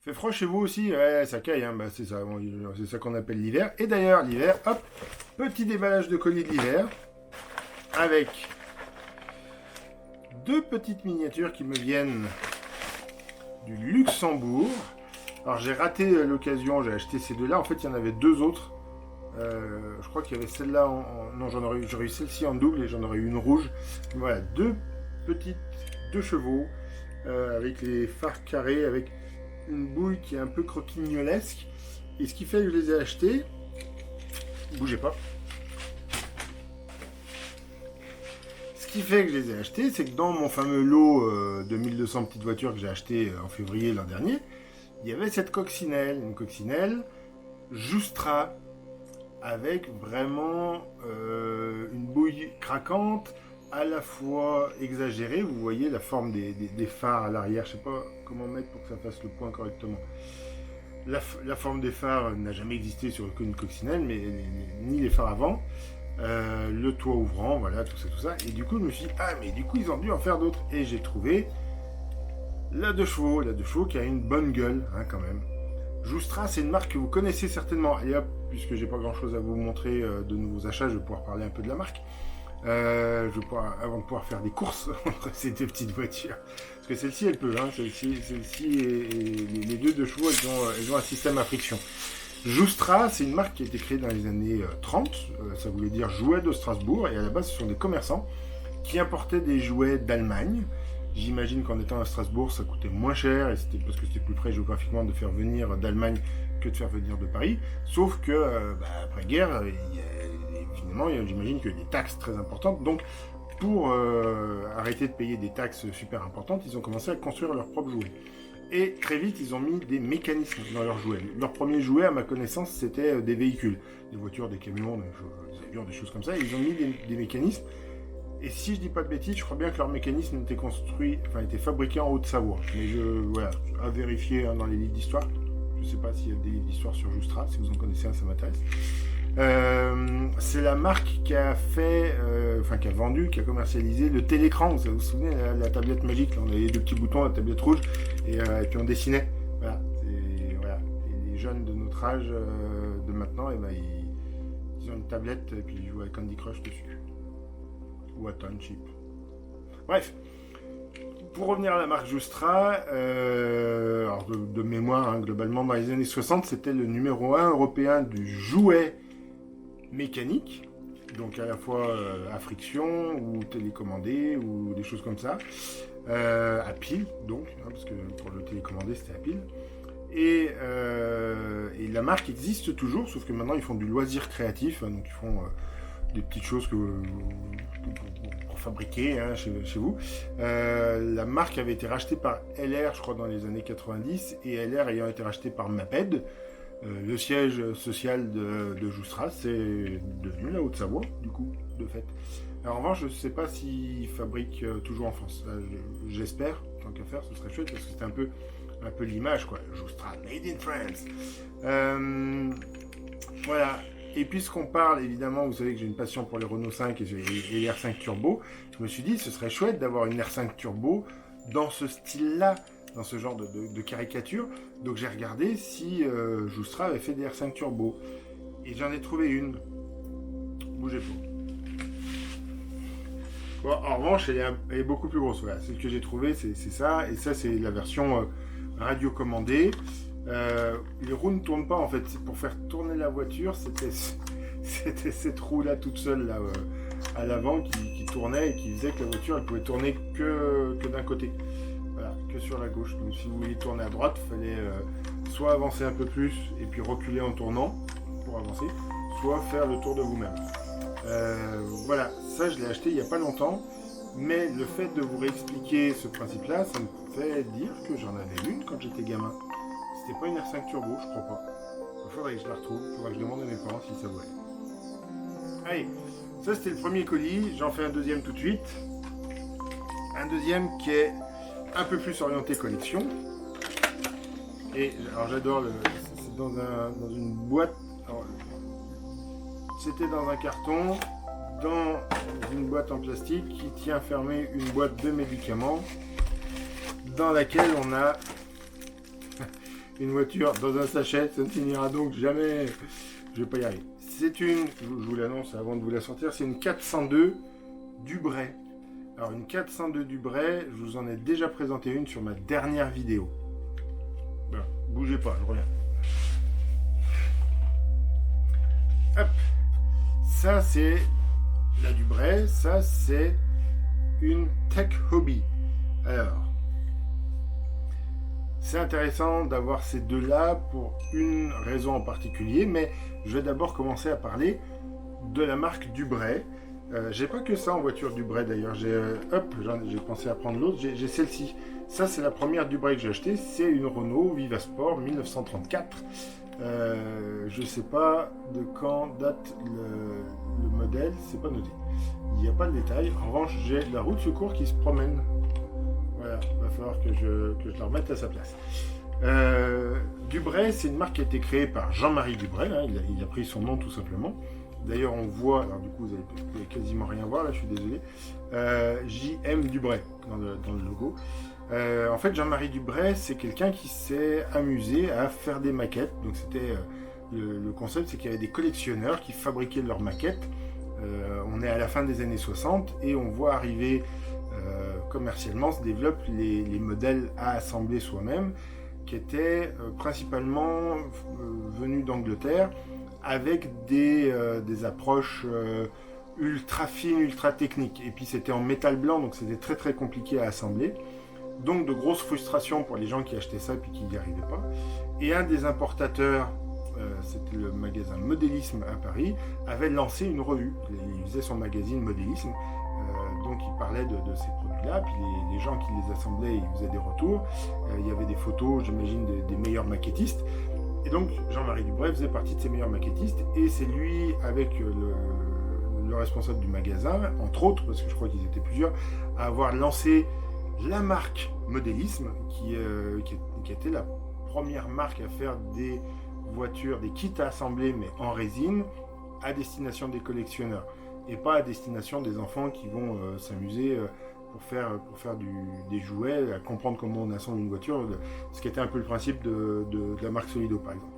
Fait froid chez vous aussi? Ouais, ça caille, hein. Bah, c'est ça qu'on appelle l'hiver. Et d'ailleurs, l'hiver, hop, petit déballage de colis de l'hiver avec deux petites miniatures qui me viennent du Luxembourg. Alors j'ai raté l'occasion, j'ai acheté ces deux-là. En fait, il y en avait deux autres. Je crois qu'il y avait celle-là non, j'aurais eu celle-ci en double et j'en aurais eu une rouge. Voilà, deux chevaux avec les phares carrés, avec une bouille qui est un peu croquignolesque. Et ce qui fait que je les ai achetés, bougez pas. Ce qui fait que je les ai achetés, c'est que dans mon fameux lot de 1200 petites voitures que j'ai acheté en février l'an dernier, il y avait cette coccinelle, une coccinelle Joustra, avec vraiment une bouille craquante, à la fois exagérée. Vous voyez la forme des phares à l'arrière, je sais pas comment mettre pour que ça fasse le point correctement. La forme des phares n'a jamais existé sur une coccinelle, mais ni les phares avant. Le toit ouvrant, voilà, tout ça. Et du coup, je me suis dit, ah, mais du coup, ils ont dû en faire d'autres. Et j'ai trouvé la 2 chevaux qui a une bonne gueule, hein, quand même. Joustra, c'est une marque que vous connaissez certainement. Et hop, puisque j'ai pas grand chose à vous montrer de nouveaux achats, je vais pouvoir parler un peu de la marque. Avant de pouvoir faire des courses entre ces deux petites voitures. Parce que celle-ci, elle peut, hein. Celle-ci et les deux chevaux, elles ont un système à friction. Joustra, c'est une marque qui a été créée dans les années 30. Ça voulait dire jouets de Strasbourg. Et à la base, ce sont des commerçants qui importaient des jouets d'Allemagne. J'imagine qu'en étant à Strasbourg, ça coûtait moins cher, et c'était parce que c'était plus près géographiquement de faire venir d'Allemagne que de faire venir de Paris. Sauf que, après-guerre, finalement, j'imagine qu'il y a des taxes très importantes. Donc, pour arrêter de payer des taxes super importantes, ils ont commencé à construire leurs propres jouets. Et très vite, ils ont mis des mécanismes dans leurs jouets. Leur premier jouet, à ma connaissance, c'était des véhicules. Des voitures, des camions, des avions, des choses comme ça. Ils ont mis des mécanismes. Et si je dis pas de bêtises, je crois bien que leur mécanisme était fabriqué en Haute-Savoie. Mais voilà, à vérifier dans les livres d'histoire. Je sais pas s'il y a des livres d'histoire sur Joustra, si vous en connaissez un, ça m'intéresse. C'est la marque qui a qui a vendu, qui a commercialisé le télécran. Vous vous souvenez, la tablette magique, là, on avait les deux petits boutons, la tablette rouge, et puis on dessinait. Voilà. Et les jeunes de notre âge de maintenant, ils ont une tablette et puis ils jouent à Candy Crush dessus. Ou à Township. Bref, pour revenir à la marque Joustra, alors de mémoire, hein, globalement, dans les années 60, c'était le numéro 1 européen du jouet mécanique, donc à la fois à friction ou télécommandé ou des choses comme ça, à pile, donc, hein, parce que pour le télécommandé, c'était à pile. Et la marque existe toujours, sauf que maintenant, ils font du loisir créatif, hein, donc ils font des petites choses pour fabriquer, hein, chez vous. La marque avait été rachetée par LR, je crois, dans les années 90, et LR ayant été racheté par Maped, le siège social de Joustra, c'est devenu la Haute-Savoie, du coup, de fait. Alors, en revanche, je ne sais pas s'ils fabriquent toujours en France. J'espère, tant qu'à faire, ce serait chouette, parce que c'était un peu l'image, quoi. Joustra, made in France. Voilà. Et puisqu'on parle, évidemment, vous savez que j'ai une passion pour les Renault 5 et les R5 Turbo, je me suis dit, ce serait chouette d'avoir une R5 Turbo dans ce style-là, dans ce genre de caricature. Donc j'ai regardé si Joustra avait fait des R5 Turbo. Et j'en ai trouvé une. Bougez pas. Bon, en revanche, elle est beaucoup plus grosse. Voilà, celle que j'ai trouvée, c'est ça. Et ça, c'est la version radiocommandée. Les roues ne tournent pas, en fait. C'est pour faire tourner la voiture, c'était cette roue là toute seule là, à l'avant qui tournait et qui faisait que la voiture elle pouvait tourner que d'un côté, voilà, que sur la gauche. Donc si vous vouliez tourner à droite, il fallait soit avancer un peu plus et puis reculer en tournant pour avancer, soit faire le tour de vous-même. Voilà, ça je l'ai acheté il n'y a pas longtemps, mais le fait de vous réexpliquer ce principe là, ça me fait dire que j'en avais une quand j'étais gamin. C'était pas une R5 Turbo, je crois pas. Il faudrait que je la retrouve, il faudrait que je demande à mes parents si ça vaut. Allez, ça c'était le premier colis, j'en fais un deuxième tout de suite. Un deuxième qui est un peu plus orienté collection. Et alors j'adore c'est dans une boîte. C'était dans un carton, dans une boîte en plastique qui tient fermée une boîte de médicaments dans laquelle on a une voiture dans un sachet, ça ne finira donc jamais. Je vais pas y arriver. C'est une, je vous l'annonce avant de vous la sortir, c'est une 402 Dubray. Alors une 402 Dubray, je vous en ai déjà présenté une sur ma dernière vidéo. Bon, bougez pas, je reviens. Hop. Ça c'est la Dubray, ça c'est une Tech Hobby. Alors, c'est intéressant d'avoir ces deux-là pour une raison en particulier, mais je vais d'abord commencer à parler de la marque Dubray. J'ai pas que ça en voiture Dubray d'ailleurs, j'ai pensé à prendre l'autre, j'ai celle-ci. Ça c'est la première Dubray que j'ai achetée, c'est une Renault Vivasport 1934. Je sais pas de quand date le modèle, c'est pas noté. Il n'y a pas de détail. En revanche, j'ai la roue de secours qui se promène. Voilà, il va falloir que je la remette à sa place. Dubray, c'est une marque qui a été créée par Jean-Marie Dubray. Hein, il a pris son nom tout simplement. D'ailleurs, on voit, alors du coup, vous allez quasiment rien voir, là, je suis désolé. JM Dubray dans le logo. En fait, Jean-Marie Dubray, c'est quelqu'un qui s'est amusé à faire des maquettes. Donc, c'était le concept, c'est qu'il y avait des collectionneurs qui fabriquaient leurs maquettes. On est à la fin des années 60 et on voit arriver commercialement se développent les modèles à assembler soi-même qui étaient principalement venus d'Angleterre avec des approches ultra fines, ultra techniques. Et puis c'était en métal blanc, donc c'était très très compliqué à assembler. Donc de grosses frustrations pour les gens qui achetaient ça et qui n'y arrivaient pas. Et un des importateurs, c'était le magasin Modélisme à Paris, avait lancé une revue. Il faisait son magazine Modélisme, donc il parlait de ces produits-là, puis les gens qui les assemblaient, ils faisaient des retours. Il y avait des photos, j'imagine, des meilleurs maquettistes. Et donc Jean-Marie Dubray faisait partie de ces meilleurs maquettistes, et c'est lui, avec le responsable du magasin, entre autres, parce que je crois qu'ils étaient plusieurs, à avoir lancé la marque Modélisme, qui était la première marque à faire des voitures, des kits à assembler, mais en résine, à destination des collectionneurs, et pas à destination des enfants qui vont s'amuser pour faire des jouets, à comprendre comment on assemble une voiture, ce qui était un peu le principe de la marque Solido, par exemple.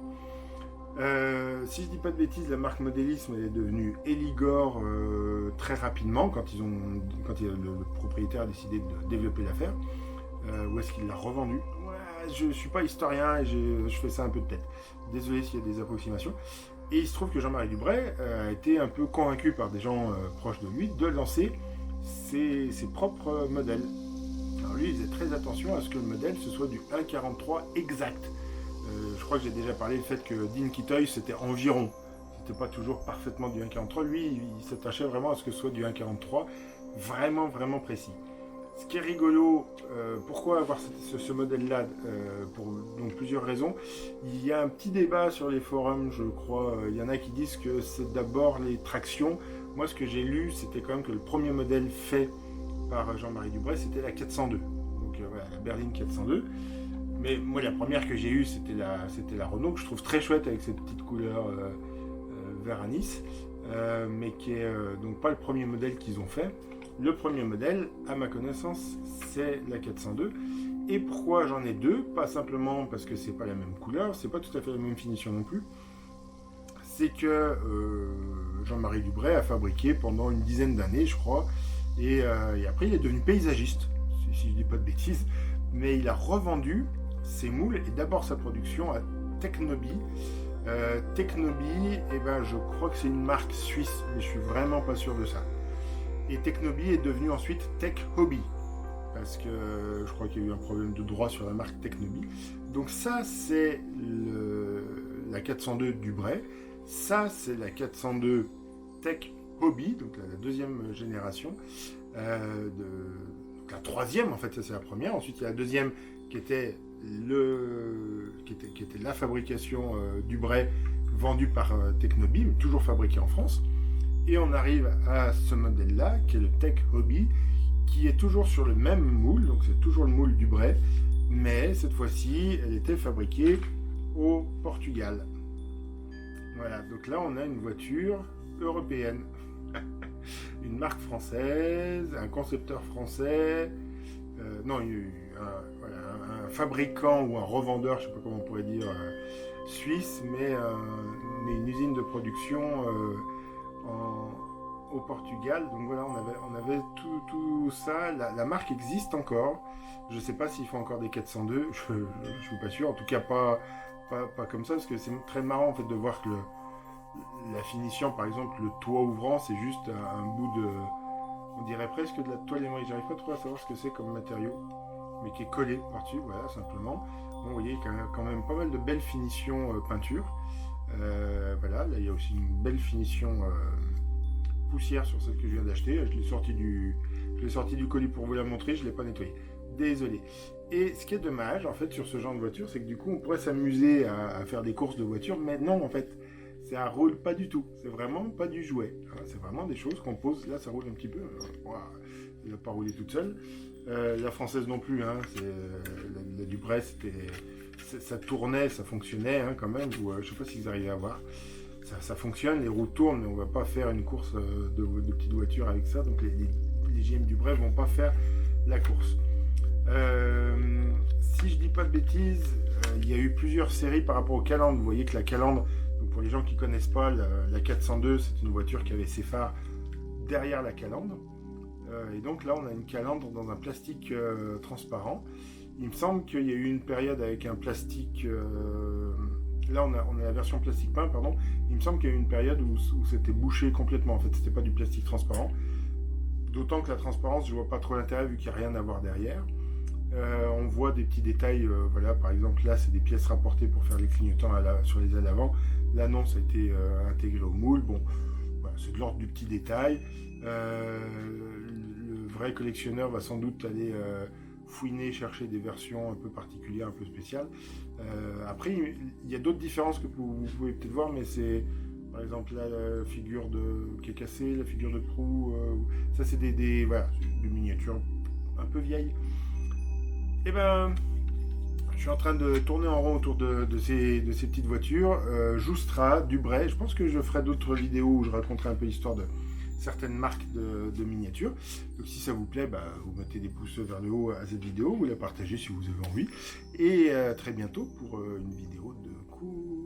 Si je dis pas de bêtises, la marque Modélisme est devenue Eligor très rapidement quand le propriétaire a décidé de développer l'affaire. Où est-ce qu'il l'a revendu? Ouais, je suis pas historien et je fais ça un peu de tête. Désolé s'il y a des approximations. Et il se trouve que Jean-Marie Dubray a été un peu convaincu par des gens proches de lui de lancer ses propres modèles. Alors lui, il faisait très attention à ce que le modèle ce soit du 1,43 exact. Je crois que j'ai déjà parlé du fait que Dinky Toys c'était environ. C'était pas toujours parfaitement du 1,43. Lui, il s'attachait vraiment à ce que ce soit du 1,43, vraiment, vraiment précis. Ce qui est rigolo, pourquoi avoir ce modèle-là pour donc plusieurs raisons. Il y a un petit débat sur les forums, je crois. Il y en a qui disent que c'est d'abord les tractions. Moi, ce que j'ai lu, c'était quand même que le premier modèle fait par Jean-Marie Dubray, c'était la 402. Donc voilà, la berline 402. Mais moi, la première que j'ai eue, c'était la Renault, que je trouve très chouette avec cette petite couleur vert anis, mais qui est donc pas le premier modèle qu'ils ont fait. Le premier modèle, à ma connaissance, c'est la 402. Et pourquoi j'en ai deux? Pas simplement parce que c'est pas la même couleur, c'est pas tout à fait la même finition non plus. C'est que Jean-Marie Dubray a fabriqué pendant une dizaine d'années, je crois, et après il est devenu paysagiste, si je dis pas de bêtises, mais il a revendu ses moules et d'abord sa production à Technobi. Technobi, je crois que c'est une marque suisse, mais je suis vraiment pas sûr de ça. Et Technobi est devenu ensuite Tech Hobby, parce que je crois qu'il y a eu un problème de droit sur la marque Technobi. Donc ça, c'est la 402 Dubray. Ça, c'est la 402 Tech Hobby, donc la deuxième génération. Donc la troisième, en fait, ça c'est la première. Ensuite, il y a la deuxième qui était la fabrication Dubray vendue par Technobi, mais toujours fabriquée en France. Et on arrive à ce modèle-là, qui est le Tech Hobby, qui est toujours sur le même moule, donc c'est toujours le moule Dubray, mais cette fois-ci, elle était fabriquée au Portugal. Voilà, donc là, on a une voiture européenne. Une marque française, un concepteur français, un fabricant ou un revendeur, je ne sais pas comment on pourrait dire, suisse, mais une usine de production au Portugal. Donc voilà, on avait tout ça. La marque existe encore. Je ne sais pas s'ils font encore des 402, je ne suis pas sûr. En tout cas, pas comme ça, parce que c'est très marrant en fait de voir que la finition, par exemple, le toit ouvrant, c'est juste un bout de... On dirait presque de la toile émeric. J'arrive pas trop à savoir ce que c'est comme matériau, mais qui est collé par-dessus, voilà, simplement. Bon, vous voyez, quand même pas mal de belles finitions peinture. Voilà, là, il y a aussi une belle finition poussière sur celle que je viens d'acheter. Je l'ai sorti du colis pour vous la montrer, je ne l'ai pas nettoyé. Désolé. Et ce qui est dommage, en fait, sur ce genre de voiture, c'est que du coup, on pourrait s'amuser à faire des courses de voiture, mais non, en fait, ça roule pas du tout. C'est vraiment pas du jouet. Hein, c'est vraiment des choses qu'on pose. Là, ça roule un petit peu. Elle n'a pas roulé toute seule. La française non plus. Hein, la Dubray, ça tournait, ça fonctionnait hein, quand même. Je ne sais pas si vous arrivez à voir. Ça fonctionne, les roues tournent, mais on ne va pas faire une course de petites voitures avec ça. Donc les JM Dubray ne vont pas faire la course. Si je dis pas de bêtises, il y a eu plusieurs séries par rapport aux calandres. Vous voyez que la calandre, donc pour les gens qui ne connaissent pas, la 402, c'est une voiture qui avait ses phares derrière la calandre. Et donc là, on a une calandre dans un plastique transparent. Il me semble qu'il y a eu une période avec un plastique... là, on a la version plastique peint, pardon. Il me semble qu'il y a eu une période où c'était bouché complètement. En fait, c'était pas du plastique transparent. D'autant que la transparence, je vois pas trop l'intérêt vu qu'il n'y a rien à voir derrière. On voit des petits détails, voilà, par exemple là c'est des pièces rapportées pour faire les clignotants sur les ailes avant. Là non, ça a été intégré au moule. Bon, voilà, c'est de l'ordre du petit détail. Le vrai collectionneur va sans doute aller fouiner, chercher des versions un peu particulières, un peu spéciales. Après, il y a d'autres différences que vous pouvez peut-être voir, mais c'est par exemple là, la figure qui est cassée, la figure de proue, ça c'est voilà, des miniatures un peu vieilles. Et ben, je suis en train de tourner en rond autour de ces petites voitures. Joustra, Dubray, je pense que je ferai d'autres vidéos où je raconterai un peu l'histoire de certaines marques de miniatures. Donc si ça vous plaît, vous mettez des pouces vers le haut à cette vidéo, vous la partagez si vous avez envie. Et très bientôt pour une vidéo de cours.